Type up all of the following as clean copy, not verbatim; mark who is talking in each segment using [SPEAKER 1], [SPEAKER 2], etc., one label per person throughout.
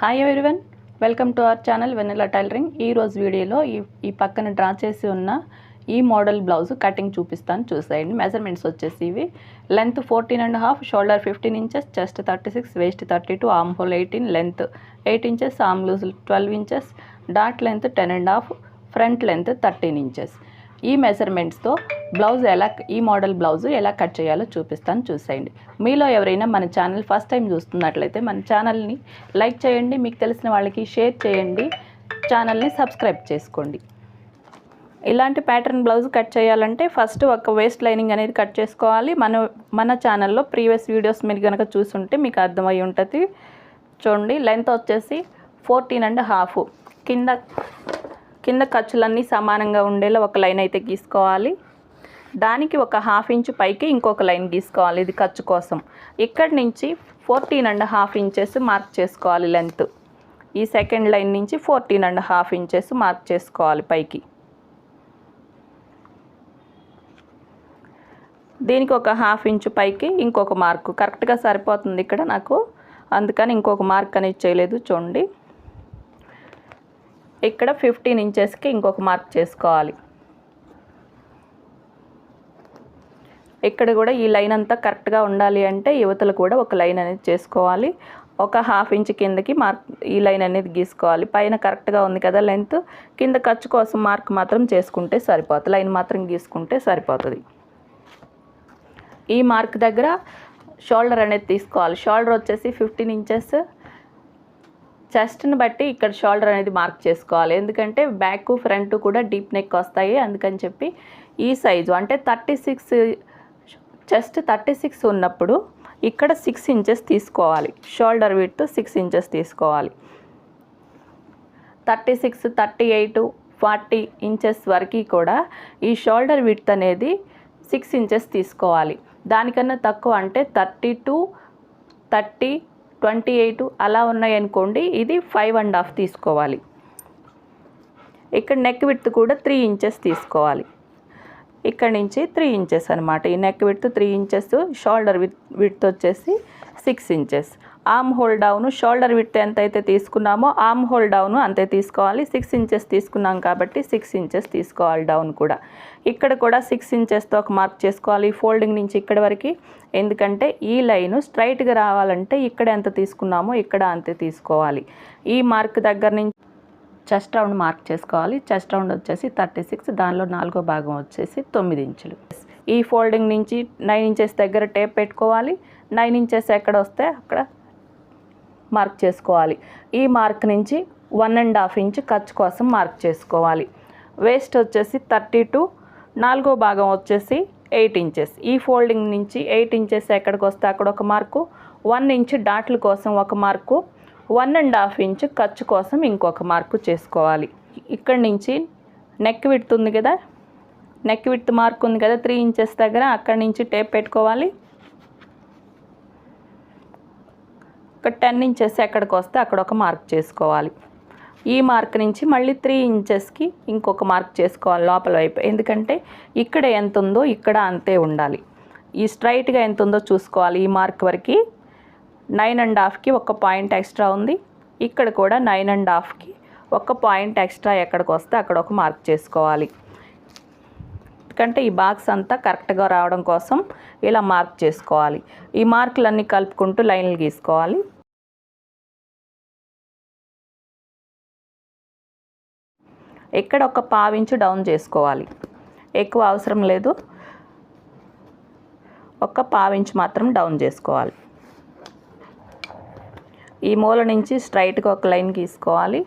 [SPEAKER 1] Hi everyone, welcome to our channel Vennela tailoring. ఈరోజు వీడియోలో ఈ పక్కన డ్రా చేసి ఉన్న ఈ మోడల్ బ్లౌజ్ కటింగ్ చూపిస్తాను, చూసేయండి. మెజర్మెంట్స్ వచ్చేసి ఇవి: length 14.5, shoulder 15 inches, chest 36, waist 32, arm hole 18, length 8 inches, arm loose 12 inches, డాట్ లెంత్ 10.5, ఫ్రంట్ లెంత్ 13 ఇంచెస్. ఈ మెజర్మెంట్స్తో ఈ మోడల్ బ్లౌజ్ ఎలా కట్ చేయాలో చూపిస్తాను, చూసేయండి. మీలో ఎవరైనా మన ఛానల్ ఫస్ట్ టైం చూస్తున్నట్లయితే మన ఛానల్ని లైక్ చేయండి, మీకు తెలిసిన వాళ్ళకి షేర్ చేయండి, ఛానల్ని సబ్స్క్రైబ్ చేసుకోండి. ఇలాంటి ప్యాటర్న్ బ్లౌజ్ కట్ చేయాలంటే ఫస్ట్ ఒక వేస్ట్ లైనింగ్ అనేది కట్ చేసుకోవాలి. మన ఛానల్లో ప్రీవియస్ వీడియోస్ మీరు కనుక చూసుంటే మీకు అర్థమై ఉంటుంది. చూడండి, లెంత్ వచ్చేసి 14.5. కింద ఖర్చులన్నీ సమానంగా ఉండేలా ఒక లైన్ అయితే గీసుకోవాలి. దానికి ఒక 1/2 ఇంచు పైకి ఇంకొక లైన్ గీసుకోవాలి, ఇది ఖర్చు కోసం. ఇక్కడి నుంచి 14.5 ఇంచెస్ మార్క్ చేసుకోవాలి లెంత్. ఈ సెకండ్ లైన్ నుంచి 14.5 ఇంచెస్ మార్క్ చేసుకోవాలి పైకి. దీనికి ఒక 1/2 ఇంచు పైకి ఇంకొక మార్కు కరెక్ట్గా సరిపోతుంది ఇక్కడ నాకు, అందుకని ఇంకొక మార్క్ అనేది చేయలేదు. చూడండి, ఇక్కడ 15 ఇంచెస్కి ఇంకొక మార్క్ చేసుకోవాలి. ఇక్కడ కూడా ఈ లైన్ అంతా కరెక్ట్గా ఉండాలి అంటే యువతలు కూడా ఒక లైన్ అనేది చేసుకోవాలి. ఒక 1/2 ఇంచ్ కిందకి ఈ లైన్ అనేది గీసుకోవాలి. పైన కరెక్ట్గా ఉంది కదా లెంత్, కింద ఖర్చు కోసం మార్క్ మాత్రం చేసుకుంటే సరిపోతుంది, లైన్ మాత్రం గీసుకుంటే సరిపోతుంది. ఈ మార్క్ దగ్గర షోల్డర్ అనేది తీసుకోవాలి. షోల్డర్ వచ్చేసి 15 ఇంచెస్. చెస్ట్ని బట్టి ఇక్కడ షోల్డర్ అనేది మార్క్ చేసుకోవాలి, ఎందుకంటే బ్యాక్ ఫ్రంట్ కూడా డీప్ నెక్ వస్తాయి. అందుకని చెప్పి ఈ సైజు అంటే 36, చెస్ట్ 36 ఉన్నప్పుడు ఇక్కడ 6 ఇంచెస్ తీసుకోవాలి. షోల్డర్ విడ్త్ 6 ఇంచెస్ తీసుకోవాలి. 36, 38, 40 ఇంచెస్ వరకు కూడా ఈ షోల్డర్ విడ్త్ అనేది 6 ఇంచెస్ తీసుకోవాలి. దానికన్నా తక్కువ అంటే 32, 30, 28 అలా ఉన్నాయనుకోండి, ఇది 5.5 తీసుకోవాలి. ఇక్కడ నెక్ విడ్త్ కూడా 3 ఇంచెస్ తీసుకోవాలి. ఇక్కడ నుంచి 3 ఇంచెస్ అనమాట. ఈ neck width 3 inches, shoulder width వచ్చేసి 6 inches. Arm whole down, shoulder width ఎంత అయితే తీసుకున్నామో ఆర్మ్ హోల్ డౌన్ అంతే తీసుకోవాలి. 6 ఇంచెస్ తీసుకున్నాం కాబట్టి 6 ఇంచెస్ తీసుకోవాలి డౌన్ కూడా. ఇక్కడ కూడా 6 ఇంచెస్తో ఒక మార్క్ చేసుకోవాలి ఫోల్డింగ్ నుంచి ఇక్కడ వరకు, ఎందుకంటే ఈ లైను స్ట్రైట్గా రావాలంటే ఇక్కడ ఎంత తీసుకున్నామో ఇక్కడ అంతే తీసుకోవాలి. ఈ మార్క్ దగ్గర నుంచి చెస్ట్ రౌండ్ మార్క్ చేసుకోవాలి. చెస్ట్ రౌండ్ వచ్చేసి 36, దానిలో 4వ భాగం వచ్చేసి 9 ఇంచులు. ఈ ఫోల్డింగ్ నుంచి 9 ఇంచెస్ దగ్గర టేప్ పెట్టుకోవాలి. 9 ఇంచెస్ ఎక్కడ వస్తే అక్కడ మార్క్ చేసుకోవాలి. ఈ మార్క్ నుంచి 1.5 ఇంచ్ ఖర్చు కోసం మార్క్ చేసుకోవాలి. వేస్ట్ వచ్చేసి 32, 4వ భాగం వచ్చేసి 8 ఇంచెస్. ఈ ఫోల్డింగ్ నుంచి 8 ఇంచెస్ ఎక్కడికి వస్తే అక్కడ ఒక మార్కు, 1 ఇంచ్ డాట్ల కోసం ఒక మార్కు, 1.5 ఇంచ్ ఖర్చు కోసం ఇంకొక మార్కు చేసుకోవాలి. ఇక్కడి నుంచి నెక్ విడ్త్ ఉంది కదా, నెక్ విడ్త్ మార్క్ ఉంది కదా 3 ఇంచెస్ దగ్గర, అక్కడి నుంచి టేప్ పెట్టుకోవాలి. ఒక 10 ఇంచెస్ ఎక్కడికి వస్తే అక్కడ ఒక మార్క్ చేసుకోవాలి. ఈ మార్క్ నుంచి మళ్ళీ 3 ఇంచెస్కి ఇంకొక మార్క్ చేసుకోవాలి లోపల వైపు, ఎందుకంటే ఇక్కడ ఎంత ఉందో ఇక్కడ అంతే ఉండాలి. ఈ స్ట్రైట్గా ఎంత ఉందో చూసుకోవాలి. ఈ మార్క్ వరకు 9.5కి ఒక పాయింట్ ఎక్స్ట్రా ఉంది. ఇక్కడ కూడా 9.5కి ఒక పాయింట్ ఎక్స్ట్రా ఎక్కడికి వస్తే అక్కడ ఒక మార్క్ చేసుకోవాలి. ఎందుకంటే ఈ బాక్స్ అంతా కరెక్ట్గా రావడం కోసం ఇలా మార్క్ చేసుకోవాలి. ఈ మార్కులన్నీ కలుపుకుంటూ లైన్లు గీసుకోవాలి. ఇక్కడ ఒక 1/2 ఇంచు డౌన్ చేసుకోవాలి, ఎక్కువ అవసరం లేదు. ఒక 1/2 ఇంచు మాత్రం డౌన్ చేసుకోవాలి. ఈ మూల నుంచి స్ట్రైట్గా ఒక లైన్ గీసుకోవాలి.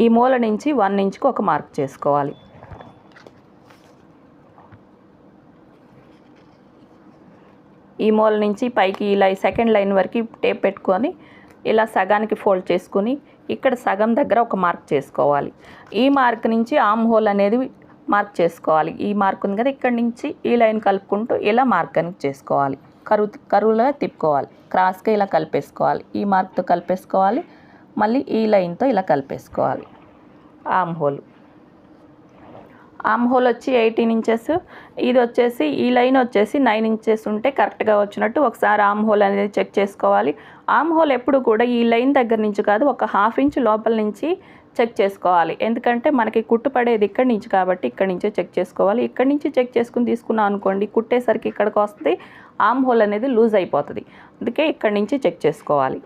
[SPEAKER 1] ఈ మూల నుంచి 1 ఇంచుకి ఒక మార్క్ చేసుకోవాలి. ఈ మూల నుంచి పైకి ఇలా సెకండ్ లైన్ వరకు టేప్ పెట్టుకొని ఇలా సగానికి ఫోల్డ్ చేసుకొని ఇక్కడ సగం దగ్గర ఒక మార్క్ చేసుకోవాలి. ఈ మార్క్ నుంచి ఆర్మ్ హోల్ అనేది మార్క్ చేసుకోవాలి. ఈ మార్క్ ఉంది కదా, ఇక్కడ నుంచి ఈ లైన్ కలుపుకుంటూ ఇలా మార్క్ అనేది చేసుకోవాలి. కరువులో తిప్పుకోవాలి, క్రాస్గా ఇలా కలిపేసుకోవాలి. ఈ మార్క్తో కలిపేసుకోవాలి, మళ్ళీ ఈ లైన్తో ఇలా కలిపేసుకోవాలి. ఆర్మ్ హోల్ ఆమ్ హోల్ వచ్చి 18 ఇంచెస్, ఇది వచ్చేసి ఈ లైన్ వచ్చేసి 9 ఇంచెస్ ఉంటే కరెక్ట్గా వచ్చినట్టు. ఒకసారి ఆమ్ హోల్ అనేది చెక్ చేసుకోవాలి. ఆమ్ హోల్ ఎప్పుడు కూడా ఈ లైన్ దగ్గర నుంచి కాదు, ఒక 1/2 ఇంచ్ లోపల నుంచి చెక్ చేసుకోవాలి. ఎందుకంటే మనకి కుట్టు పడేది ఇక్కడి నుంచి కాబట్టి ఇక్కడి నుంచే చెక్ చేసుకోవాలి. ఇక్కడి నుంచి చెక్ చేసుకుని తీసుకున్నాం అనుకోండి, కుట్టేసరికి ఇక్కడికి వస్తుంది, ఆమ్ హోల్ అనేది లూజ్ అయిపోతుంది. అందుకే ఇక్కడి నుంచి చెక్ చేసుకోవాలి.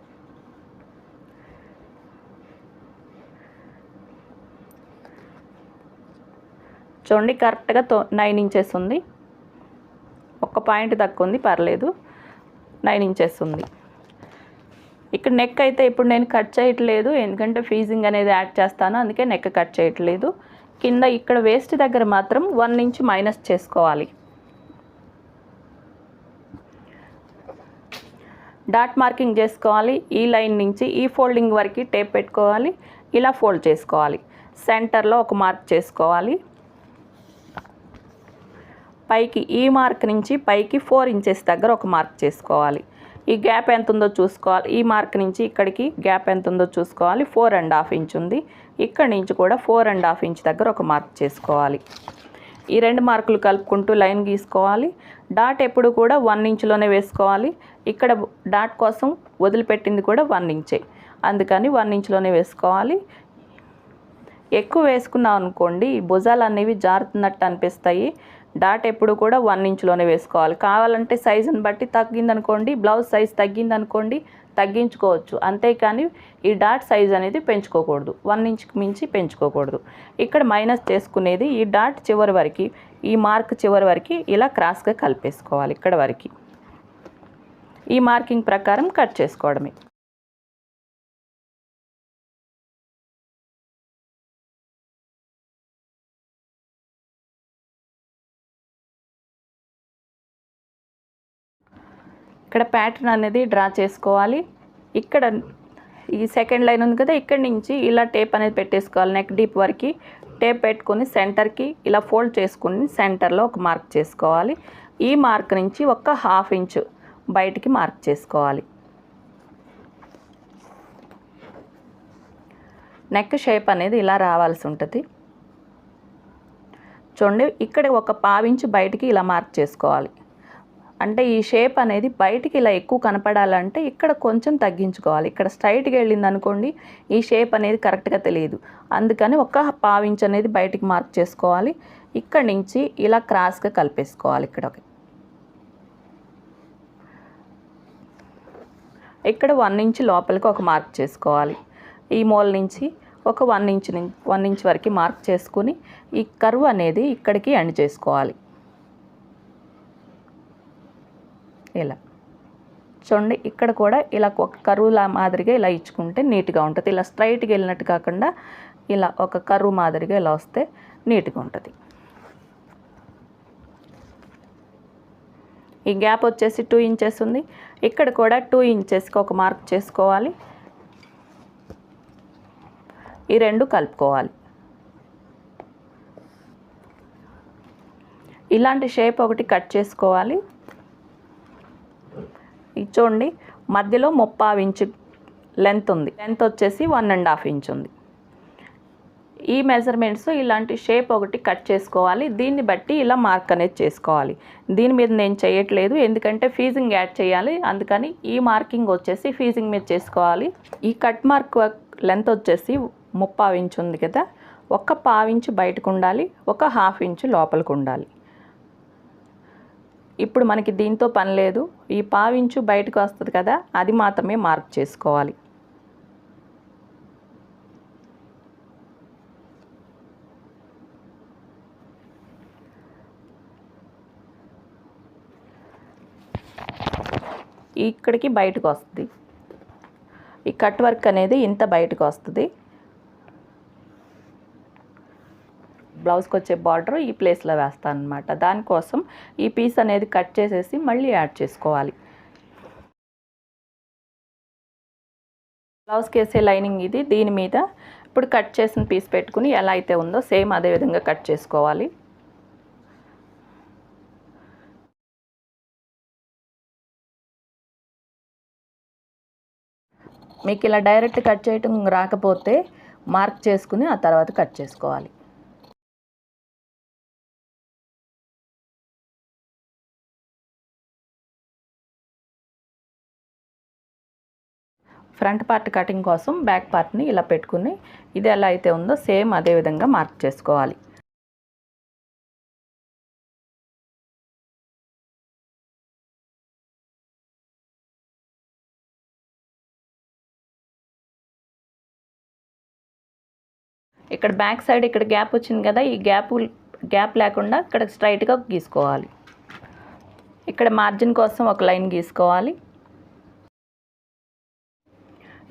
[SPEAKER 1] చూడండి కరెక్ట్గా 9 ఇంచెస్ ఉంది. ఒక్క పాయింట్ తక్కువ ఉంది, పర్లేదు, 9 ఇంచెస్ ఉంది. ఇక్కడ నెక్ అయితే ఇప్పుడు నేను కట్ చేయట్లేదు, ఎందుకంటే ఫీజింగ్ అనేది యాడ్ చేస్తాను, అందుకే నెక్ కట్ చేయట్లేదు. కింద ఇక్కడ వేస్ట్ దగ్గర మాత్రం 1 ఇంచ్ మైనస్ చేసుకోవాలి. డాట్ మార్కింగ్ చేసుకోవాలి. ఈ లైన్ నుంచి ఈ ఫోల్డింగ్ వరకు టేప్ పెట్టుకోవాలి. ఇలా ఫోల్డ్ చేసుకోవాలి. సెంటర్లో ఒక మార్క్ చేసుకోవాలి. పైకి ఈ మార్క్ నుంచి పైకి 4 ఇంచెస్ దగ్గర ఒక మార్క్ చేసుకోవాలి. ఈ గ్యాప్ ఎంత ఉందో చూసుకోవాలి. ఈ మార్క్ నుంచి ఇక్కడికి గ్యాప్ ఎంత ఉందో చూసుకోవాలి. 4.5 ఇంచ్ ఉంది. ఇక్కడి నుంచి కూడా 4.5 ఇంచ్ దగ్గర ఒక మార్క్ చేసుకోవాలి. ఈ 2 మార్కులు కలుపుకుంటూ లైన్ గీసుకోవాలి. డాట్ ఎప్పుడు కూడా 1 ఇంచ్లోనే వేసుకోవాలి. ఇక్కడ డాట్ కోసం వదిలిపెట్టింది కూడా 1 ఇంచే, అందుకని 1 ఇంచ్లోనే వేసుకోవాలి. ఎక్కువ వేసుకున్నాం అనుకోండి, భుజాలు అనేవి జారుతున్నట్టు అనిపిస్తాయి. డాట్ ఎప్పుడు కూడా 1 ఇంచ్లోనే వేసుకోవాలి. కావాలంటే సైజుని బట్టి తగ్గిందనుకోండి, బ్లౌజ్ సైజ్ తగ్గిందనుకోండి, తగ్గించుకోవచ్చు. అంతేకాని ఈ డాట్ సైజ్ అనేది పెంచుకోకూడదు, 1 ఇంచ్కి మించి పెంచుకోకూడదు. ఇక్కడ మైనస్ చేసుకునేది ఈ డాట్ చివరి వరకు, ఈ మార్క్ చివరి వరకు ఇలా క్రాస్గా కలిపేసుకోవాలి. ఇక్కడ వరకు ఈ మార్కింగ్ ప్రకారం కట్ చేసుకోవడమే. ఇక్కడ ప్యాటర్న్ అనేది డ్రా చేసుకోవాలి. ఇక్కడ ఈ సెకండ్ లైన్ ఉంది కదా, ఇక్కడి నుంచి ఇలా టేప్ అనేది పెట్టేసుకోవాలి. నెక్ డీప్ వరకు టేప్ పెట్టుకొని సెంటర్కి ఇలా ఫోల్డ్ చేసుకుని సెంటర్లో ఒక మార్క్ చేసుకోవాలి. ఈ మార్క్ నుంచి ఒక 1/2 ఇంచ్ బయటికి మార్క్ చేసుకోవాలి. నెక్ షేప్ అనేది ఇలా రావాల్సి ఉంటుంది. చూడండి, ఇక్కడ ఒక 1/2 ఇంచ్ బయటికి ఇలా మార్క్ చేసుకోవాలి. అంటే ఈ షేప్ అనేది బయటికి ఇలా ఎక్కువ కనపడాలంటే ఇక్కడ కొంచెం తగ్గించుకోవాలి. ఇక్కడ స్ట్రైట్గా వెళ్ళింది అనుకోండి, ఈ షేప్ అనేది కరెక్ట్గా తెలియదు. అందుకని ఒక 1/2 ఇంచ్ అనేది బయటికి మార్క్ చేసుకోవాలి. ఇక్కడ నుంచి ఇలా క్రాస్గా కలిపేసుకోవాలి. ఇక్కడ 1 ఇంచ్ లోపలికి ఒక మార్క్ చేసుకోవాలి. ఈ మూల నుంచి ఒక 1 ఇంచ్ వరకు మార్క్ చేసుకుని ఈ కర్వ్ అనేది ఇక్కడికి ఎండ్ చేసుకోవాలి. ఇలా చూడండి, ఇక్కడ కూడా ఇలా ఒక కరువులా మాదిరిగా ఇలా ఇచ్చుకుంటే నీట్గా ఉంటుంది. ఇలా స్ట్రైట్గా వెళ్ళినట్టు కాకుండా ఇలా ఒక కరువు మాదిరిగా ఇలా వస్తే నీట్గా ఉంటుంది. ఈ గ్యాప్ వచ్చేసి 2 ఇంచెస్ ఉంది. ఇక్కడ కూడా 2 ఇంచెస్కి ఒక మార్క్ చేసుకోవాలి. ఈ 2 కలుపుకోవాలి. ఇలాంటి షేప్ ఒకటి కట్ చేసుకోవాలి. ఇది చూడండి, మధ్యలో 3/4 ఇంచ్ లెంత్ ఉంది. లెంత్ వచ్చేసి 1.5 ఇంచ్ ఉంది. ఈ మెజర్మెంట్స్ ఇలాంటి షేప్ ఒకటి కట్ చేసుకోవాలి. దీన్ని బట్టి ఇలా మార్క్ అనేది చేసుకోవాలి. దీని మీద నేను చేయట్లేదు, ఎందుకంటే ఫీజింగ్ యాడ్ చేయాలి, అందుకని ఈ మార్కింగ్ వచ్చేసి ఫీజింగ్ మీద చేసుకోవాలి. ఈ కట్ మార్క్ లెంత్ వచ్చేసి 3/4 ఇంచ్ ఉంది కదా, ఒక 1/4 ఇంచ్ బయటకు ఉండాలి, ఒక 1/2 ఇంచ్ లోపలికి ఉండాలి. ఇప్పుడు మనకి దీంతో పని లేదు, ఈ 1/4 ఇంచ్ బయటకు వస్తుంది కదా, అది మాత్రమే మార్క్ చేసుకోవాలి. ఇక్కడికి బయటకు వస్తుంది. ఈ కట్ వర్క్ అనేది ఇంత బయటకు వస్తుంది. బ్లౌజ్కి వచ్చే బార్డర్ ఈ ప్లేస్లో వేస్తాను అనమాట. దానికోసం ఈ పీస్ అనేది కట్ చేసేసి మళ్ళీ యాడ్ చేసుకోవాలి. బ్లౌజ్కి వేసే లైనింగ్ ఇది. దీని మీద ఇప్పుడు కట్ చేసిన పీస్ పెట్టుకుని ఎలా అయితే ఉందో సేమ్ అదే విధంగా కట్ చేసుకోవాలి. మీకు ఇలా డైరెక్ట్ కట్ చేయటం రాకపోతే మార్క్ చేసుకుని ఆ తర్వాత కట్ చేసుకోవాలి. ఫ్రంట్ పార్ట్ కటింగ్ కోసం బ్యాక్ పార్ట్ని ఇలా పెట్టుకుని ఇది ఎలా అయితే ఉందో సేమ్ అదే విధంగా మార్క్ చేసుకోవాలి. ఇక్కడ బ్యాక్ సైడ్ ఇక్కడ గ్యాప్ వచ్చింది కదా, ఈ గ్యాప్ లేకుండా ఇక్కడ స్ట్రైట్గా గీసుకోవాలి. ఇక్కడ మార్జిన్ కోసం ఒక లైన్ గీసుకోవాలి.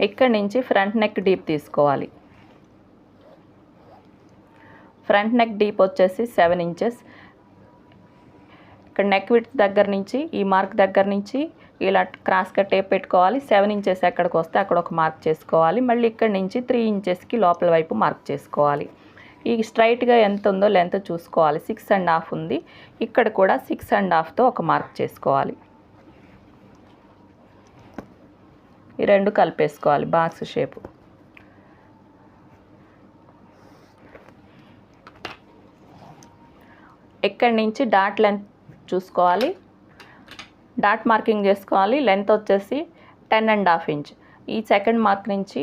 [SPEAKER 1] ఇక్కడ నుంచి ఫ్రంట్ నెక్ డీప్ తీసుకోవాలి. ఫ్రంట్ నెక్ డీప్ వచ్చేసి 7 ఇంచెస్. ఇక్కడ నెక్ విడ్త్ దగ్గర నుంచి ఈ మార్క్ దగ్గర నుంచి ఇలా క్రాస్గా టేప్ పెట్టుకోవాలి. 7 ఇంచెస్ ఎక్కడికి వస్తే అక్కడ ఒక మార్క్ చేసుకోవాలి. మళ్ళీ ఇక్కడ నుంచి 3 ఇంచెస్కి లోపల వైపు మార్క్ చేసుకోవాలి. ఈ స్ట్రైట్గా ఎంత ఉందో లెంత్ చూసుకోవాలి. 6.5 ఉంది. ఇక్కడ కూడా 6.5తో ఒక మార్క్ చేసుకోవాలి. ఈ రెండు కలిపేసుకోవాలి బాక్స్ షేపు. ఇక్కడి నుంచి డాట్ లెంత్ చూసుకోవాలి. డాట్ మార్కింగ్ చేసుకోవాలి. లెంత్ వచ్చేసి 10.5 ఇంచ్. ఈ సెకండ్ మార్క్ నుంచి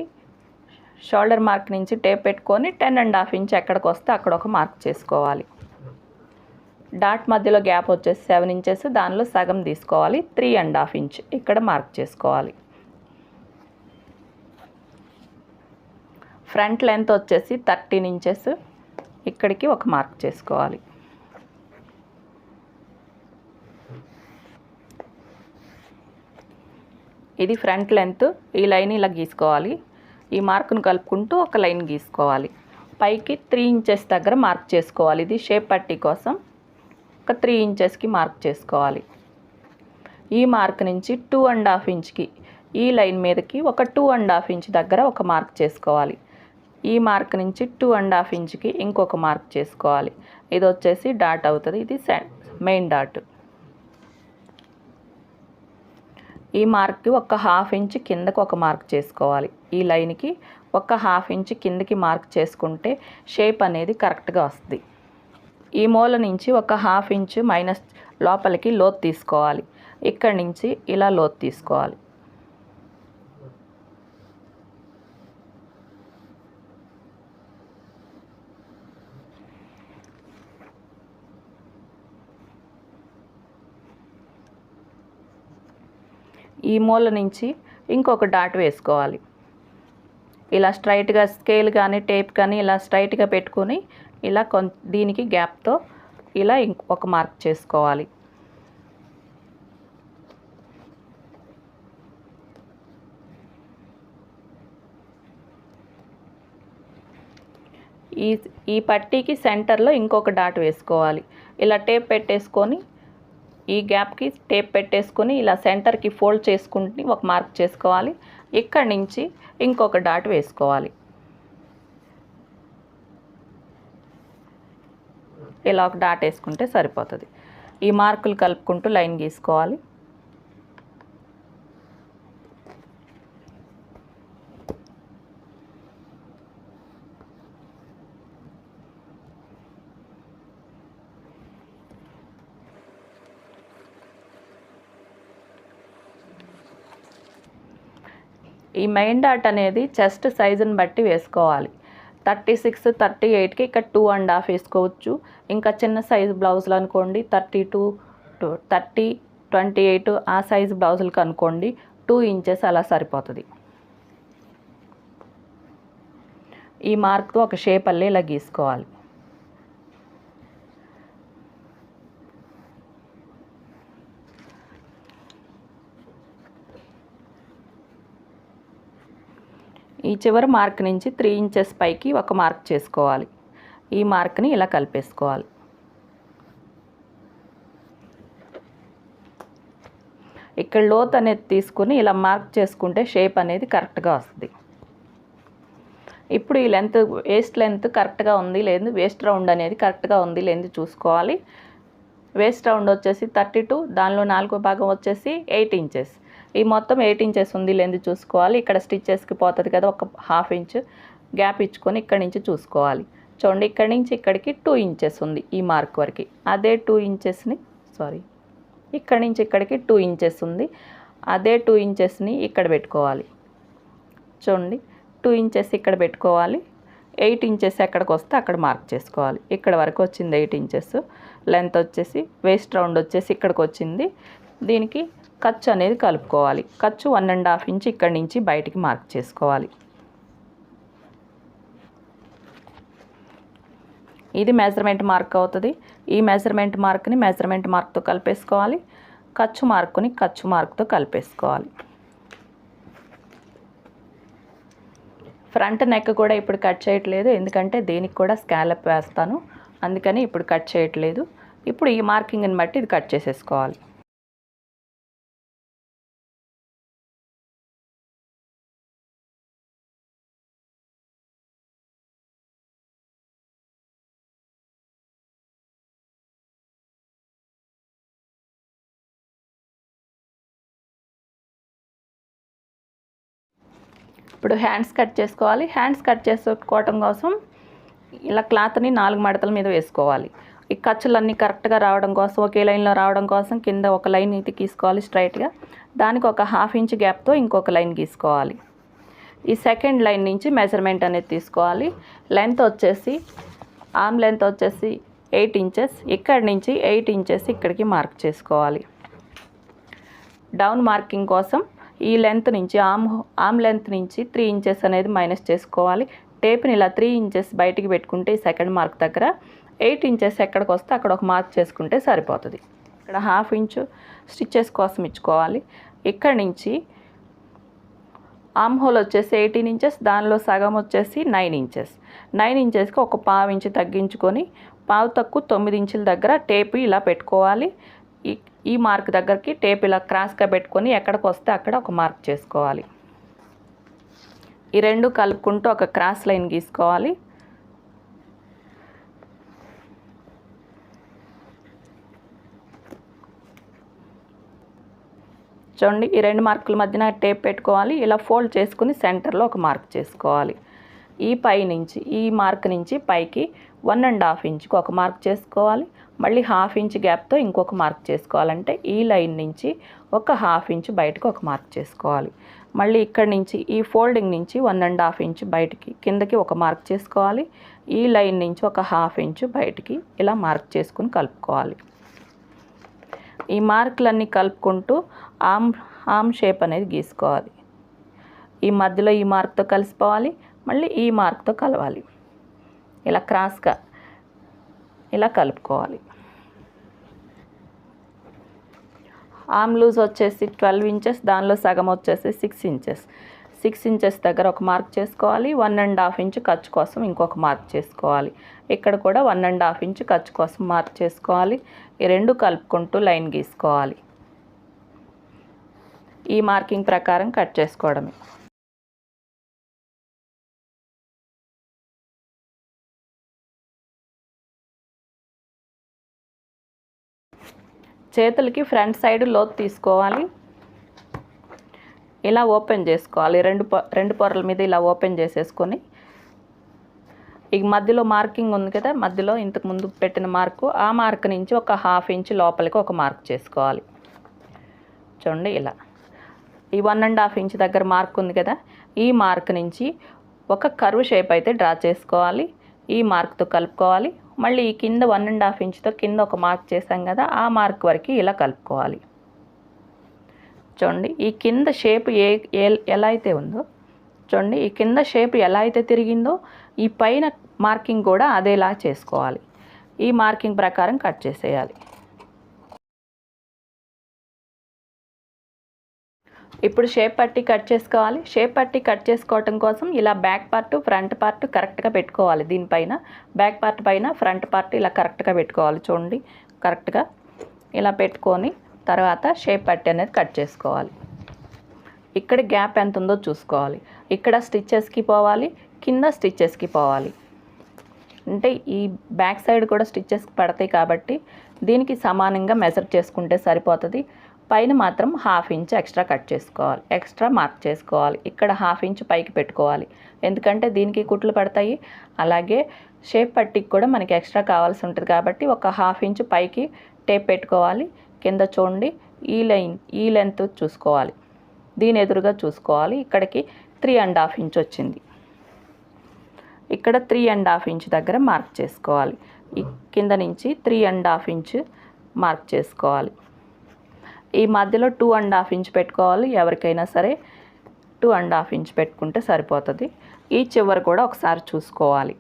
[SPEAKER 1] షోల్డర్ మార్క్ నుంచి టేప్ పెట్టుకొని 10.5 ఇంచ్ ఎక్కడికి వస్తే అక్కడ ఒక మార్క్ చేసుకోవాలి. డాట్ మధ్యలో గ్యాప్ వచ్చేసి 7 ఇంచెస్. దానిలో సగం తీసుకోవాలి. 3.5 ఇంచ్ ఇక్కడ మార్క్ చేసుకోవాలి. ఫ్రంట్ లెంత్ వచ్చేసి 13 ఇంచెస్. ఇక్కడికి ఒక మార్క్ చేసుకోవాలి. ఇది ఫ్రంట్ లెంత్. ఈ లైన్ ఇలా గీసుకోవాలి. ఈ మార్కును కలుపుకుంటూ ఒక లైన్ గీసుకోవాలి. పైకి 3 ఇంచెస్ దగ్గర మార్క్ చేసుకోవాలి. ఇది షేప్ పట్టీ కోసం ఒక 3 ఇంచెస్కి మార్క్ చేసుకోవాలి. ఈ మార్క్ నుంచి 2.5 ఇంచ్కి ఈ లైన్ మీదకి ఒక 2.5 ఇంచ్ దగ్గర ఒక మార్క్ చేసుకోవాలి. ఈ మార్క్ నుంచి 2.5 ఇంచ్కి ఇంకొక మార్క్ చేసుకోవాలి. ఇది వచ్చేసి డాట్ అవుతుంది. ఇది మెయిన్ డాట్. ఈ మార్క్కి ఒక 1/2 ఇంచ్ కిందకు ఒక మార్క్ చేసుకోవాలి. ఈ లైన్కి ఒక 1/2 ఇంచ్ కిందకి మార్క్ చేసుకుంటే షేప్ అనేది కరెక్ట్గా వస్తుంది. ఈ మూల నుంచి ఒక 1/2 ఇంచ్ మైనస్ లోపలికి లోతు తీసుకోవాలి. ఇక్కడి నుంచి ఇలా లోతు తీసుకోవాలి. ఈ మూల నుంచి ఇంకొక డాట్ వేసుకోవాలి. ఇలా స్ట్రైట్గా స్కేల్ కానీ టేప్ కానీ ఇలా స్ట్రైట్గా పెట్టుకొని ఇలా దీనికి గ్యాప్తో ఇలా ఒక మార్క్ చేసుకోవాలి. ఈ పట్టీకి సెంటర్లో ఇంకొక డాట్ వేసుకోవాలి. ఇలా టేప్ పెట్టేసుకొని ఈ గ్యాప్కి టేప్ పెట్టేసుకొని ఇలా సెంటర్కి ఫోల్డ్ చేసుకుంటే ఒక మార్క్ చేసుకోవాలి. ఇక్కడి నుంచి ఇంకొక డాట్ వేసుకోవాలి. ఇలా ఒక డాట్ వేసుకుంటే సరిపోతుంది. ఈ మార్కులు కలుపుకుంటూ లైన్ గీసుకోవాలి. ఈ మెయిన్ డాట్ అనేది చెస్ట్ సైజుని బట్టి వేసుకోవాలి. 36, 38కి ఇక్కడ 2.5 వేసుకోవచ్చు. ఇంకా చిన్న సైజు బ్లౌజులు అనుకోండి 32, 30, 28 ఆ సైజు బ్లౌజులకు అనుకోండి 2 ఇంచెస్ అలా సరిపోతుంది. ఈ మార్క్తో ఒక షేప్ అల్లి ఇలా గీసుకోవాలి. ఈ చివరి మార్క్ నుంచి 3 ఇంచెస్ పైకి ఒక మార్క్ చేసుకోవాలి. ఈ మార్క్ని ఇలా కలిపేసుకోవాలి. ఇక్కడ లోత్ అనేది తీసుకుని ఇలా మార్క్ చేసుకుంటే షేప్ అనేది కరెక్ట్గా వస్తుంది. ఇప్పుడు ఈ లెంత్ వేస్ట్ లెంత్ కరెక్ట్గా ఉంది లేదు, వేస్ట్ రౌండ్ అనేది కరెక్ట్గా ఉంది లేదు చూసుకోవాలి. వేస్ట్ రౌండ్ వచ్చేసి 32, దానిలో 4వ భాగం వచ్చేసి 8 ఇంచెస్. ఈ మొత్తం 8 ఇంచెస్ ఉంది లేదు చూసుకోవాలి. ఇక్కడ స్టిచ్చెస్కి పోతుంది కదా, ఒక 1/2 ఇంచ్ గ్యాప్ ఇచ్చుకొని ఇక్కడి నుంచి చూసుకోవాలి. చూడండి ఇక్కడి నుంచి ఇక్కడికి 2 ఇంచెస్ ఉంది ఈ మార్క్ వరకు. అదే 2 ఇంచెస్ని ఇక్కడి నుంచి ఇక్కడికి 2 ఇంచెస్ ఉంది. అదే 2 ఇంచెస్ని ఇక్కడ పెట్టుకోవాలి. చూడండి 2 ఇంచెస్ ఇక్కడ పెట్టుకోవాలి, 8 ఇంచెస్ ఎక్కడికి వస్తే అక్కడ మార్క్ చేసుకోవాలి. ఇక్కడ వరకు వచ్చింది 8 ఇంచెస్ లెంత్ వచ్చేసి, వేస్ట్ రౌండ్ వచ్చేసి ఇక్కడికి వచ్చింది. దీనికి ఖర్చు అనేది కలుపుకోవాలి. ఖర్చు 1.5 ఇంచ్ ఇక్కడి నుంచి బయటికి మార్క్ చేసుకోవాలి. ఇది మెజర్మెంట్ మార్క్ అవుతుంది. ఈ మెజర్మెంట్ మార్క్ని మెజర్మెంట్ మార్క్తో కలిపేసుకోవాలి. ఖర్చు మార్కుని ఖర్చు మార్క్తో కలిపేసుకోవాలి. ఫ్రంట్ నెక్ కూడా ఇప్పుడు కట్ చేయట్లేదు, ఎందుకంటే దీనికి కూడా స్కాలప్ వేస్తాను, అందుకని ఇప్పుడు కట్ చేయట్లేదు. ఇప్పుడు ఈ మార్కింగ్ని బట్టి ఇది కట్ చేసేసుకోవాలి. ఇప్పుడు హ్యాండ్స్ కట్ చేసుకోవాలి. హ్యాండ్స్ కట్ చేసుకోవటం కోసం ఇలా క్లాత్ని 4 మడతల మీద వేసుకోవాలి. ఈ ఖర్చులన్నీ కరెక్ట్గా రావడం కోసం, ఒకే లైన్లో రావడం కోసం కింద ఒక లైన్ ఇది గీసుకోవాలి స్ట్రైట్గా. దానికి ఒక 1/2 ఇంచ్ గ్యాప్తో ఇంకొక లైన్ గీసుకోవాలి. ఈ సెకండ్ లైన్ నుంచి మెజర్మెంట్ అనేది తీసుకోవాలి. లెంత్ వచ్చేసి ఆర్మ్ లెంత్ వచ్చేసి 8 ఇంచెస్, ఇక్కడి నుంచి 8 ఇంచెస్ ఇక్కడికి మార్క్ చేసుకోవాలి. డౌన్ మార్కింగ్ కోసం ఈ లెంత్ నుంచి ఆర్మ్ లెంత్ నుంచి 3 ఇంచెస్ అనేది మైనస్ చేసుకోవాలి. టేప్ని ఇలా 3 ఇంచెస్ బయటికి పెట్టుకుంటే ఈ సెకండ్ మార్క్ దగ్గర 8 ఇంచెస్ ఎక్కడికి వస్తే అక్కడ ఒక మార్క్ చేసుకుంటే సరిపోతుంది. ఇక్కడ 1/2 ఇంచు స్టిచ్చెస్ కోసం ఇచ్చుకోవాలి. ఇక్కడ నుంచి ఆర్మ్ హోల్ వచ్చేసి 18 ఇంచెస్, దానిలో సగం వచ్చేసి 9 ఇంచెస్. 9 ఇంచెస్కి ఒక 1/2 ఇంచు తగ్గించుకొని 1/2 తక్కువ 9 ఇంచుల దగ్గర టేప్ ఇలా పెట్టుకోవాలి. ఈ మార్క్ దగ్గరికి టేప్ ఇలా క్రాస్గా పెట్టుకొని ఎక్కడికి వస్తే అక్కడ ఒక మార్క్ చేసుకోవాలి. ఈ రెండు కలుపుకుంటూ ఒక క్రాస్ లైన్ గీసుకోవాలి. చూడండి, ఈ 2 మార్కుల మధ్యన టేప్ పెట్టుకోవాలి. ఇలా ఫోల్డ్ చేసుకుని సెంటర్లో ఒక మార్క్ చేసుకోవాలి. ఈ పై నుంచి ఈ మార్క్ నుంచి పైకి 1.5 ఇంచుకి ఒక మార్క్ చేసుకోవాలి. మళ్ళీ 1/2 ఇంచ్ గ్యాప్తో ఇంకొక మార్క్ చేసుకోవాలంటే ఈ లైన్ నుంచి ఒక 1/2 ఇంచ్ బయటకు ఒక మార్క్ చేసుకోవాలి. మళ్ళీ ఇక్కడ నుంచి ఈ ఫోల్డింగ్ నుంచి 1.5 ఇంచ్ బయటికి కిందకి ఒక మార్క్ చేసుకోవాలి. ఈ లైన్ నుంచి ఒక 1/2 ఇంచ్ బయటికి ఇలా మార్క్ చేసుకుని కలుపుకోవాలి. ఈ మార్కులన్నీ కలుపుకుంటూ ఆర్మ్ షేప్ అనేది గీసుకోవాలి. ఈ మధ్యలో ఈ మార్క్తో కలిసిపోవాలి, మళ్ళీ ఈ మార్క్తో కలవాలి. ఇలా క్రాస్గా ఇలా కలుపుకోవాలి. ఆర్మ్ లూజ్ వచ్చేసి 12 ఇంచెస్, దానిలో సగం వచ్చేసి 6 ఇంచెస్. 6 ఇంచెస్ దగ్గర ఒక మార్క్ చేసుకోవాలి. 1.5 ఇంచ్ ఖర్చు కోసం ఇంకొక మార్క్ చేసుకోవాలి. ఇక్కడ కూడా 1.5 ఇంచ్ ఖర్చు కోసం మార్క్ చేసుకోవాలి. ఈ రెండు కలుపుకుంటూ లైన్ గీసుకోవాలి. ఈ మార్కింగ్ ప్రకారం కట్ చేసుకోవడమే. చేతులకి ఫ్రంట్ సైడ్ లోతు తీసుకోవాలి. ఇలా ఓపెన్ చేసుకోవాలి. రెండు పొరల మీద ఇలా ఓపెన్ చేసేసుకొని ఈ మధ్యలో మార్కింగ్ ఉంది కదా, మధ్యలో ఇంతకు ముందు పెట్టిన మార్కు, ఆ మార్క్ నుంచి ఒక 1/2 ఇంచ్ లోపలికి ఒక మార్క్ చేసుకోవాలి. చూడండి, ఇలా ఈ 1.5 ఇంచ్ దగ్గర మార్క్ ఉంది కదా, ఈ మార్క్ నుంచి ఒక కర్వ్ షేప్ అయితే డ్రా చేసుకోవాలి. ఈ మార్క్తో కలుపుకోవాలి. మళ్ళీ ఈ కింద 1.5 ఇంచ్తో కింద ఒక మార్క్ చేసాం కదా, ఆ మార్క్ వరకు ఇలా కలుపుకోవాలి. చూడండి, ఈ కింద షేప్ ఎలా అయితే ఉందో, చూడండి ఈ కింద షేప్ ఎలా అయితే తిరిగిందో ఈ పైన మార్కింగ్ కూడా అదేలా చేసుకోవాలి. ఈ మార్కింగ్ ప్రకారం కట్ చేసేయాలి. ఇప్పుడు షేప్ పట్టి కట్ చేసుకోవాలి. షేప్ పట్టి కట్ చేసుకోవటం కోసం ఇలా బ్యాక్ పార్ట్ ఫ్రంట్ పార్ట్ కరెక్ట్గా పెట్టుకోవాలి. దీనిపైన బ్యాక్ పార్ట్ పైన ఫ్రంట్ పార్ట్ ఇలా కరెక్ట్గా పెట్టుకోవాలి. చూడండి, కరెక్ట్గా ఇలా పెట్టుకొని తర్వాత షేప్ పట్టి అనేది కట్ చేసుకోవాలి. ఇక్కడ గ్యాప్ ఎంత ఉందో చూసుకోవాలి. ఇక్కడ స్టిచ్చెస్కి పోవాలి, కింద స్టిచ్చెస్కి పోవాలి. అంటే ఈ బ్యాక్ సైడ్ కూడా స్టిచ్చెస్ పడతాయి కాబట్టి దీనికి సమానంగా మెజర్ చేసుకుంటే సరిపోతుంది. పైన మాత్రం 1/2 ఇంచ్ ఎక్స్ట్రా కట్ చేసుకోవాలి, ఎక్స్ట్రా మార్క్ చేసుకోవాలి. ఇక్కడ 1/2 ఇంచ్ పైకి పెట్టుకోవాలి, ఎందుకంటే దీనికి కుట్లు పడతాయి. అలాగే షేప్ పట్టికి కూడా మనకి ఎక్స్ట్రా కావాల్సి ఉంటుంది కాబట్టి ఒక 1/2 ఇంచ్ పైకి టేప్ పెట్టుకోవాలి. కింద చూడండి, ఈ లెంత్ చూసుకోవాలి, దీని ఎదురుగా చూసుకోవాలి. ఇక్కడికి 3.5 ఇంచ్ వచ్చింది. ఇక్కడ 3.5 ఇంచ్ దగ్గర మార్క్ చేసుకోవాలి. ఈ కింద నుంచి 3.5 ఇంచ్ మార్క్ చేసుకోవాలి. ఈ మధ్యలో 2.5 ఇంచ్ పెట్టుకోవాలి. ఎవరికైనా సరే 2.5 ఇంచ్ పెట్టుకుంటే సరిపోతుంది. ఈ చివరి కూడా ఒకసారి చూసుకోవాలి.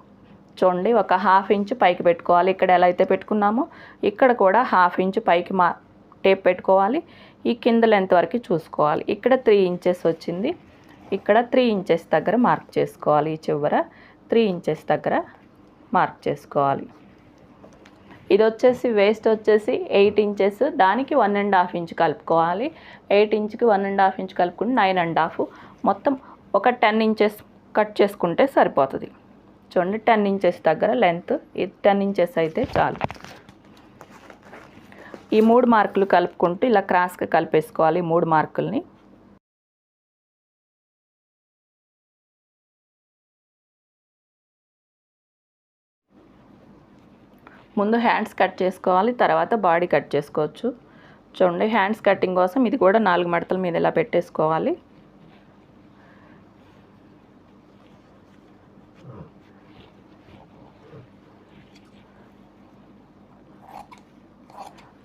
[SPEAKER 1] చూడండి, ఒక 1/2 ఇంచ్ పైకి పెట్టుకోవాలి. ఇక్కడ ఎలా అయితే పెట్టుకున్నామో ఇక్కడ కూడా 1/2 ఇంచ్ పైకి టేప్ పెట్టుకోవాలి. ఈ కింద లెంత్ వరకు చూసుకోవాలి. ఇక్కడ 3 ఇంచెస్ వచ్చింది. ఇక్కడ 3 ఇంచెస్ దగ్గర మార్క్ చేసుకోవాలి. ఈ చివర 3 ఇంచెస్ దగ్గర మార్క్ చేసుకోవాలి. ఇది వచ్చేసి వేస్ట్ వచ్చేసి 8 ఇంచెస్, దానికి 1.5 ఇంచ్ కలుపుకోవాలి. 8 ఇంచ్కి 1.5 ఇంచ్ కలుపుకుంటే 9.5, మొత్తం ఒక 10 ఇంచెస్ కట్ చేసుకుంటే సరిపోతుంది. చూడండి, 10 ఇంచెస్ దగ్గర లెంత్, ఇది 10 ఇంచెస్ అయితే చాలు. ఈ 3 మార్కులు కలుపుకుంటూ ఇలా క్రాస్గా కలిపేసుకోవాలి. 3 మార్కుల్ని ముందు హ్యాండ్స్ కట్ చేసుకోవాలి, తర్వాత బాడీ కట్ చేసుకోవచ్చు. చూడండి, హ్యాండ్స్ కటింగ్ కోసం ఇది కూడా 4 మడతల మీద ఇలా పెట్టేసుకోవాలి.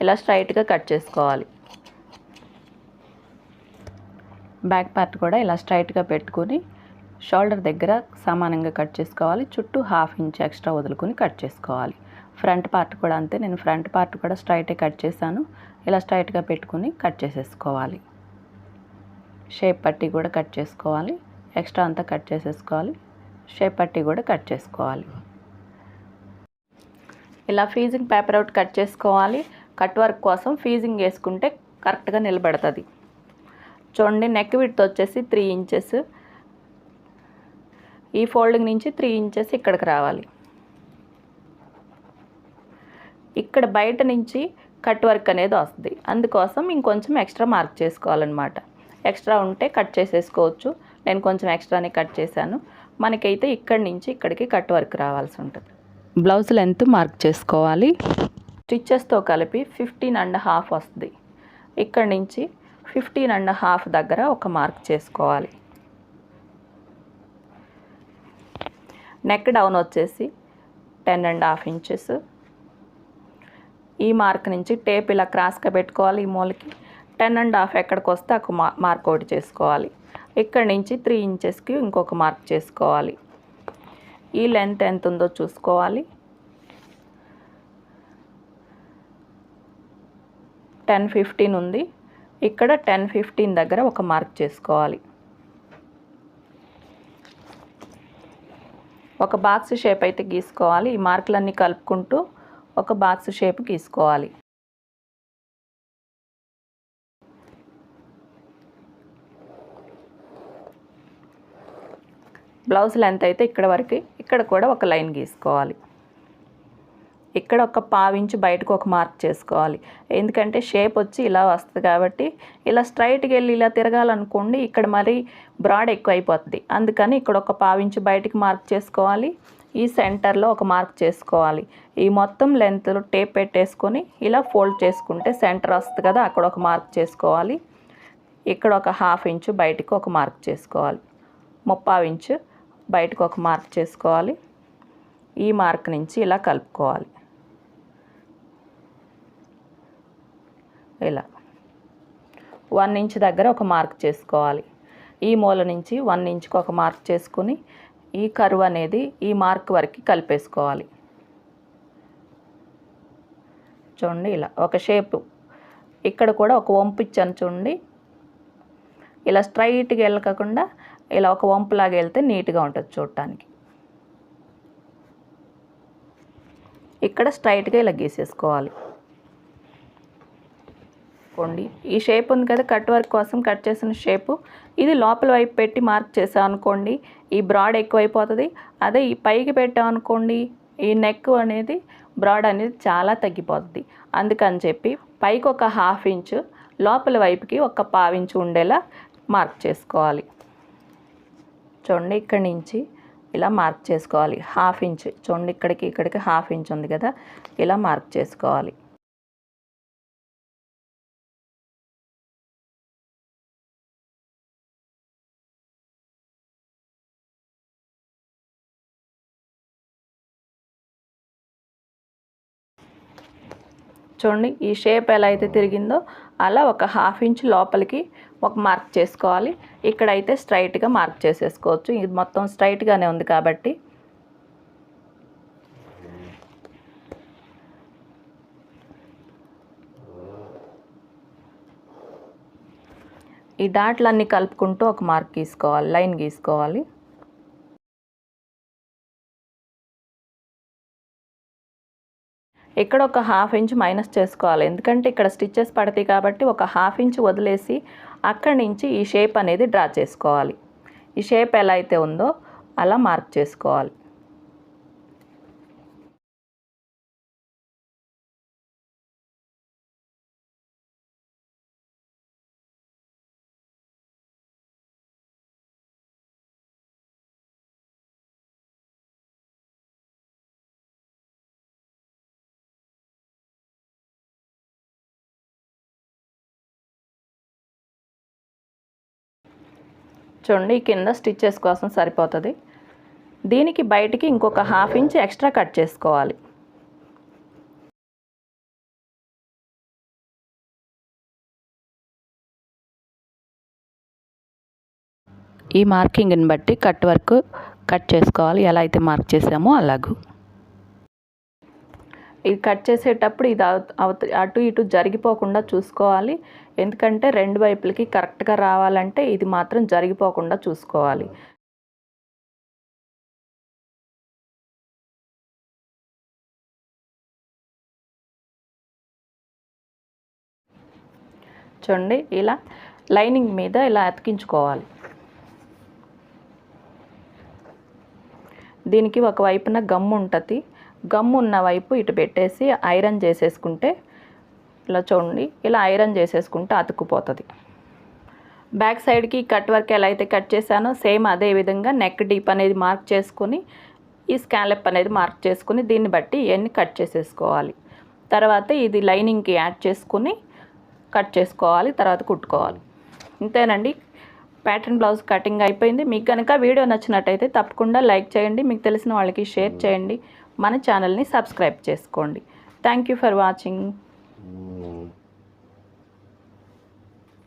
[SPEAKER 1] ఇలా స్ట్రైట్గా కట్ చేసుకోవాలి. బ్యాక్ పార్ట్ కూడా ఇలా స్ట్రైట్గా పెట్టుకొని షోల్డర్ దగ్గర సమానంగా కట్ చేసుకోవాలి. చుట్టూ 1/2 ఇంచ్ ఎక్స్ట్రా వదులుకొని కట్ చేసుకోవాలి. ఫ్రంట్ పార్ట్ కూడా అంతే. నేను ఫ్రంట్ పార్ట్ కూడా స్ట్రైటే కట్ చేశాను. ఇలా స్ట్రైట్గా పెట్టుకొని కట్ చేసేసుకోవాలి. షేప్ పట్టీ కూడా కట్ చేసుకోవాలి. ఎక్స్ట్రా అంతా కట్ చేసేసుకోవాలి. షేప్ పట్టీ కూడా కట్ చేసుకోవాలి. ఇలా ఫీజింగ్ పేపర్ అవుట్ కట్ చేసుకోవాలి. కట్ వర్క్ కోసం ఫీజింగ్ వేసుకుంటే కరెక్ట్గా నిలబడుతుంది. చూడండి, నెక్ విడ్త్ వచ్చేసి 3 ఇంచెస్. ఈ ఫోల్డింగ్ నుంచి 3 ఇంచెస్ ఇక్కడికి రావాలి. ఇక్కడ బయట నుంచి కట్ వర్క్ అనేది వస్తుంది. అందుకోసం ఇంకొంచెం ఎక్స్ట్రా మార్క్ చేసుకోవాలన్నమాట. ఎక్స్ట్రా ఉంటే కట్ చేసేసుకోవచ్చు. నేను కొంచెం ఎక్స్ట్రానే కట్ చేశాను. మనకైతే ఇక్కడి నుంచి ఇక్కడికి కట్ వర్క్ రావాల్సి ఉంటుంది. బ్లౌజ్ లెంత్ మార్క్ చేసుకోవాలి. స్టిచ్చెస్తో కలిపి 15.5 వస్తుంది. ఇక్కడి నుంచి 15.5 దగ్గర ఒక మార్క్ చేసుకోవాలి. నెక్ డౌన్ వచ్చేసి 10.5 ఇంచెస్. ఈ మార్క్ నుంచి టేప్ ఇలా క్రాస్గా పెట్టుకోవాలి. ఈ మూలకి 10.5 ఎక్కడికి వస్తే ఒక మార్క్ ఒకటి చేసుకోవాలి. ఇక్కడి నుంచి 3 ఇంచెస్కి ఇంకొక మార్క్ చేసుకోవాలి. ఈ లెంత్ ఎంత ఉందో చూసుకోవాలి. 10-15 ఉంది. ఇక్కడ 10-15 దగ్గర ఒక మార్క్ చేసుకోవాలి. ఒక బాక్స్ షేప్ అయితే గీసుకోవాలి. ఈ మార్కులన్నీ కలుపుకుంటూ ఒక బాక్స్ షేప్ గీసుకోవాలి. బ్లౌజ్ లెంత్ అయితే ఇక్కడ వరకు, ఇక్కడ కూడా ఒక లైన్ గీసుకోవాలి. ఇక్కడ ఒక 1/2 ఇంచ్ బయటకు ఒక మార్క్ చేసుకోవాలి. ఎందుకంటే షేప్ వచ్చి ఇలా వస్తుంది కాబట్టి, ఇలా స్ట్రైట్గా వెళ్ళి ఇలా తిరగాలనుకోండి ఇక్కడ మరి బ్రాడ్ ఎక్కువ అయిపోతుంది. అందుకని ఇక్కడ ఒక 1/2 ఇంచ్ బయటికి మార్క్ చేసుకోవాలి. ఈ సెంటర్లో ఒక మార్క్ చేసుకోవాలి. ఈ మొత్తం లెంత్ టేప్ పెట్టేసుకొని ఇలా ఫోల్డ్ చేసుకుంటే సెంటర్ వస్తుంది కదా, అక్కడ ఒక మార్క్ చేసుకోవాలి. ఇక్కడ ఒక 1/2 ఇంచ్ బయటికి ఒక మార్క్ చేసుకోవాలి. 3/4 ఇంచ్ బయటకు ఒక మార్క్ చేసుకోవాలి. ఈ మార్క్ నుంచి ఇలా కలుపుకోవాలి. ఇలా 1 ఇంచ్ దగ్గర ఒక మార్క్ చేసుకోవాలి. ఈ మూల నుంచి 1 ఇంచ్కి ఒక మార్క్ చేసుకుని ఈ కర్వ్ అనేది ఈ మార్క్ వరకు కలిపేసుకోవాలి. చూడండి, ఇలా ఒక షేప్. ఇక్కడ కూడా ఒక వంపు ఇచ్చాను చూడండి. ఇలా స్ట్రైట్గా వెళ్ళకుండా ఇలా ఒక వంపులాగా వెళ్తే నీట్గా ఉంటుంది చూడటానికి. ఇక్కడ స్ట్రైట్గా ఇలా గీసేసుకోవాలి. అనుకోండి, ఈ షేప్ ఉంది కదా కట్ వర్క్ కోసం కట్ చేసిన షేపు, ఇది లోపల వైపు పెట్టి మార్క్ చేసాం అనుకోండి ఈ బ్రాడ్ ఎక్కువైపోతుంది. అదే ఈ పైకి పెట్టాం అనుకోండి ఈ నెక్ అనేది బ్రాడ్ అనేది చాలా తగ్గిపోతుంది. అందుకని చెప్పి పైకి ఒక 1/2 ఇంచు, లోపల వైపుకి ఒక 1/4 ఇంచు ఉండేలా మార్క్ చేసుకోవాలి. చూడండి, ఇక్కడి నుంచి ఇలా మార్క్ చేసుకోవాలి. 1/2 ఇంచ్. చూడండి, ఇక్కడికి 1/2 ఇంచ్ ఉంది కదా, ఇలా మార్క్ చేసుకోవాలి. చూడండి ఈ షేప్ ఎలా అయితే తిరిగిందో అలా ఒక 1/2 ఇంచ్ లోపలికి ఒక మార్క్ చేసుకోవాలి. ఇక్కడైతే స్ట్రైట్గా మార్క్ చేసేసుకోవచ్చు. ఇది మొత్తం స్ట్రైట్గానే ఉంది కాబట్టి ఈ డాట్లన్నీ కలుపుకుంటూ ఒక మార్క్ గీసుకోవాలి, లైన్ గీసుకోవాలి. ఇక్కడ ఒక 1/2 ఇంచ్ మైనస్ చేసుకోవాలి, ఎందుకంటే ఇక్కడ స్టిచ్చెస్ పడతాయి కాబట్టి ఒక 1/2 ఇంచ్ వదిలేసి అక్కడి నుంచి ఈ షేప్ అనేది డ్రా చేసుకోవాలి. ఈ షేప్ ఎలా అయితే ఉందో అలా మార్క్ చేసుకోవాలి. చూడండి కింద స్టిచ్చెస్ కోసం సరిపోతుంది. దీనికి బయటికి ఇంకొక 1/2 ఇంచ్ ఎక్స్ట్రా కట్ చేసుకోవాలి. ఈ మార్కింగ్ని బట్టి కట్ వర్క్ కట్ చేసుకోవాలి, ఎలా అయితే మార్క్ చేసామో అలాగూ. ఇది కట్ చేసేటప్పుడు ఇది అటు ఇటు జరిగిపోకుండా చూసుకోవాలి, ఎందుకంటే రెండు వైపులకి కరెక్ట్గా రావాలంటే ఇది మాత్రం జరిగిపోకుండా చూసుకోవాలి. చూడండి ఇలా లైనింగ్ మీద ఇలా అతికించుకోవాలి. దీనికి ఒక వైపున గమ్ము ఉంటుంది, గమ్ము ఉన్న వైపు ఇటు పెట్టేసి ఐరన్ చేసేసుకుంటే ఇలా చూడండి ఇలా ఐరన్ చేసేసుకుంటే అతుక్కుపోతుంది. బ్యాక్ సైడ్కి కట్ వర్క్ ఎలా అయితే కట్ చేశానో సేమ్ అదే విధంగా నెక్ డీప్ అనేది మార్క్ చేసుకొని ఈ స్కాలప్ అనేది మార్క్ చేసుకుని దీన్ని బట్టి ఇవన్నీ కట్ చేసేసుకోవాలి. తర్వాత ఇది లైనింగ్కి యాడ్ చేసుకుని కట్ చేసుకోవాలి, తర్వాత కుట్టుకోవాలి. ఇంతేనండి, ప్యాటర్న్ బ్లౌజ్ కటింగ్ అయిపోయింది. మీకు కనుక వీడియో నచ్చినట్టయితే తప్పకుండా లైక్ చేయండి, మీకు తెలిసిన వాళ్ళకి షేర్ చేయండి, మన ఛానల్ని సబ్స్క్రైబ్ చేసుకోండి. Thank you for watching.